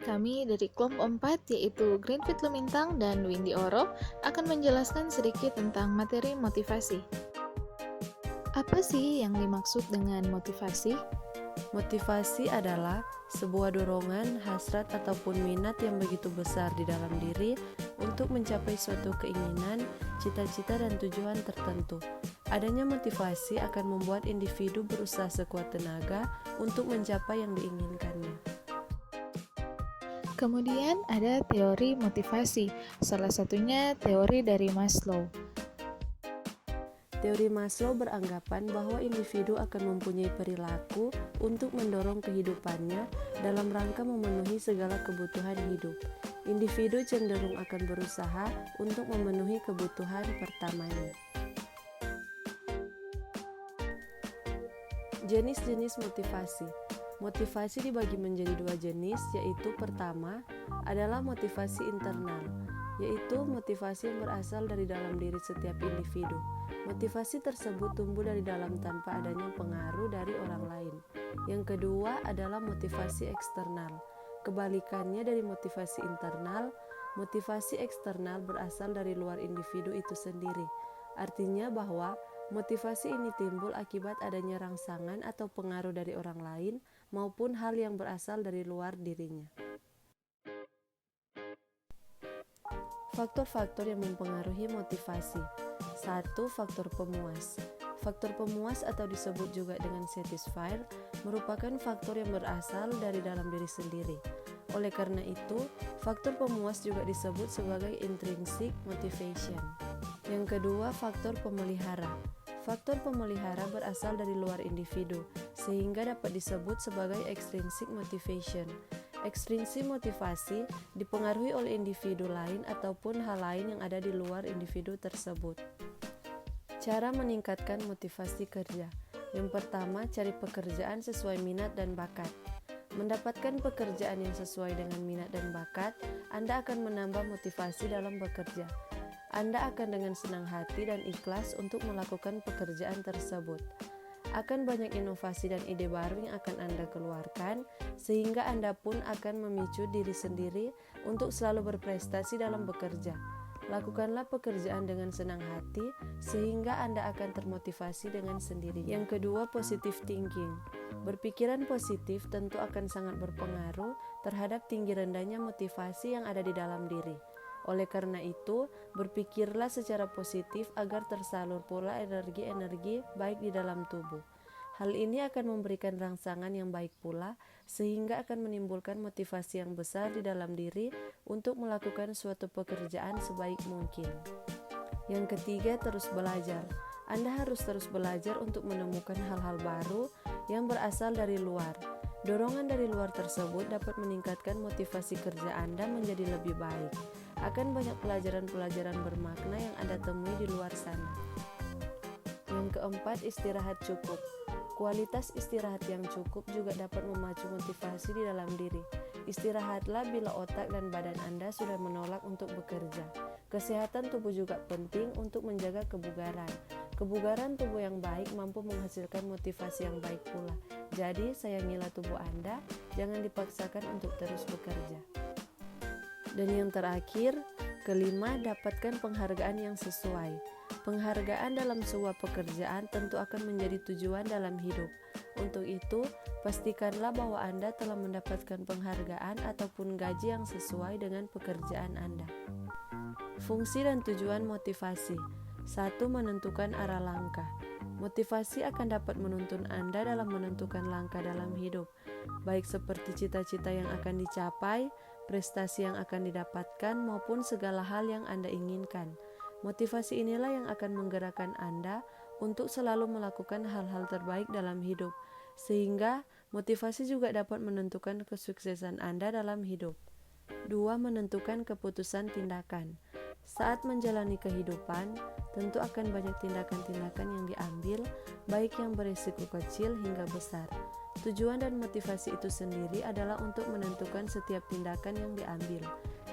Kami dari kelompok 4 yaitu Greenfit Lumintang dan Windy Oro akan menjelaskan sedikit tentang materi motivasi. Apa sih yang dimaksud dengan motivasi? Motivasi adalah sebuah dorongan, hasrat, ataupun minat yang begitu besar di dalam diri untuk mencapai suatu keinginan, cita-cita, dan tujuan tertentu. Adanya motivasi akan membuat individu berusaha sekuat tenaga untuk mencapai yang diinginkannya. Kemudian ada teori motivasi, salah satunya teori dari Maslow. Teori Maslow beranggapan bahwa individu akan mempunyai perilaku untuk mendorong kehidupannya dalam rangka memenuhi segala kebutuhan hidup. Individu cenderung akan berusaha untuk memenuhi kebutuhan pertamanya. Jenis-jenis motivasi. Motivasi dibagi menjadi dua jenis, yaitu pertama adalah motivasi internal, yaitu motivasi yang berasal dari dalam diri setiap individu. Motivasi tersebut tumbuh dari dalam tanpa adanya pengaruh dari orang lain. Yang kedua adalah motivasi eksternal. Kebalikannya dari motivasi internal, motivasi eksternal berasal dari luar individu itu sendiri. Artinya bahwa motivasi ini timbul akibat adanya rangsangan atau pengaruh dari orang lain maupun hal yang berasal dari luar dirinya. Faktor-faktor yang mempengaruhi motivasi. 1. Faktor pemuas. Faktor pemuas atau disebut juga dengan satisfier merupakan faktor yang berasal dari dalam diri sendiri. Oleh karena itu, faktor pemuas juga disebut sebagai intrinsic motivation. Yang kedua, faktor pemelihara. Faktor pemelihara berasal dari luar individu, sehingga dapat disebut sebagai extrinsic motivation. Ekstrinsi motivasi dipengaruhi oleh individu lain ataupun hal lain yang ada di luar individu tersebut. Cara meningkatkan motivasi kerja. Yang pertama, cari pekerjaan sesuai minat dan bakat. Mendapatkan pekerjaan yang sesuai dengan minat dan bakat, Anda akan menambah motivasi dalam bekerja. Anda akan dengan senang hati dan ikhlas untuk melakukan pekerjaan tersebut. Akan banyak inovasi dan ide baru yang akan Anda keluarkan, sehingga Anda pun akan memicu diri sendiri untuk selalu berprestasi dalam bekerja. Lakukanlah pekerjaan dengan senang hati, sehingga Anda akan termotivasi dengan sendiri. Yang kedua, positive thinking. Berpikiran positif tentu akan sangat berpengaruh terhadap tinggi rendahnya motivasi yang ada di dalam diri. Oleh karena itu, berpikirlah secara positif agar tersalur pula energi-energi baik di dalam tubuh. Hal ini akan memberikan rangsangan yang baik pula, sehingga akan menimbulkan motivasi yang besar di dalam diri untuk melakukan suatu pekerjaan sebaik mungkin. Yang ketiga, terus belajar. Anda harus terus belajar untuk menemukan hal-hal baru yang berasal dari luar. Dorongan dari luar tersebut dapat meningkatkan motivasi kerja Anda menjadi lebih baik. Akan banyak pelajaran-pelajaran bermakna yang Anda temui di luar sana. Yang keempat, istirahat cukup. Kualitas istirahat yang cukup juga dapat memacu motivasi di dalam diri. Istirahatlah bila otak dan badan Anda sudah menolak untuk bekerja. Kesehatan tubuh juga penting untuk menjaga kebugaran. Kebugaran tubuh yang baik mampu menghasilkan motivasi yang baik pula. Jadi, sayangilah tubuh Anda, jangan dipaksakan untuk terus bekerja. Dan yang terakhir, kelima, dapatkan penghargaan yang sesuai. Penghargaan dalam sebuah pekerjaan tentu akan menjadi tujuan dalam hidup. Untuk itu, pastikanlah bahwa Anda telah mendapatkan penghargaan ataupun gaji yang sesuai dengan pekerjaan Anda. Fungsi dan tujuan motivasi. 1. Menentukan arah langkah. Motivasi akan dapat menuntun Anda dalam menentukan langkah dalam hidup, baik seperti cita-cita yang akan dicapai, prestasi yang akan didapatkan, maupun segala hal yang Anda inginkan. Motivasi inilah yang akan menggerakkan Anda untuk selalu melakukan hal-hal terbaik dalam hidup, sehingga motivasi juga dapat menentukan kesuksesan Anda dalam hidup. 2. Menentukan keputusan tindakan. Saat menjalani kehidupan, tentu akan banyak tindakan-tindakan yang diambil, baik yang berisiko kecil hingga besar. Tujuan dan motivasi itu sendiri adalah untuk menentukan setiap tindakan yang diambil.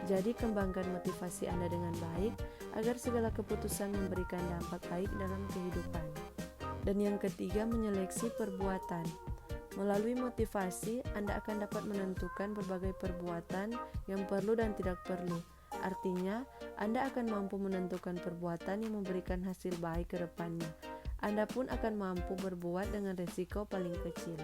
Jadi, kembangkan motivasi Anda dengan baik, agar segala keputusan memberikan dampak baik dalam kehidupan. Dan yang ketiga, menyeleksi perbuatan. Melalui motivasi, Anda akan dapat menentukan berbagai perbuatan yang perlu dan tidak perlu. Artinya, Anda akan mampu menentukan perbuatan yang memberikan hasil baik ke depannya. Anda pun akan mampu berbuat dengan risiko paling kecil.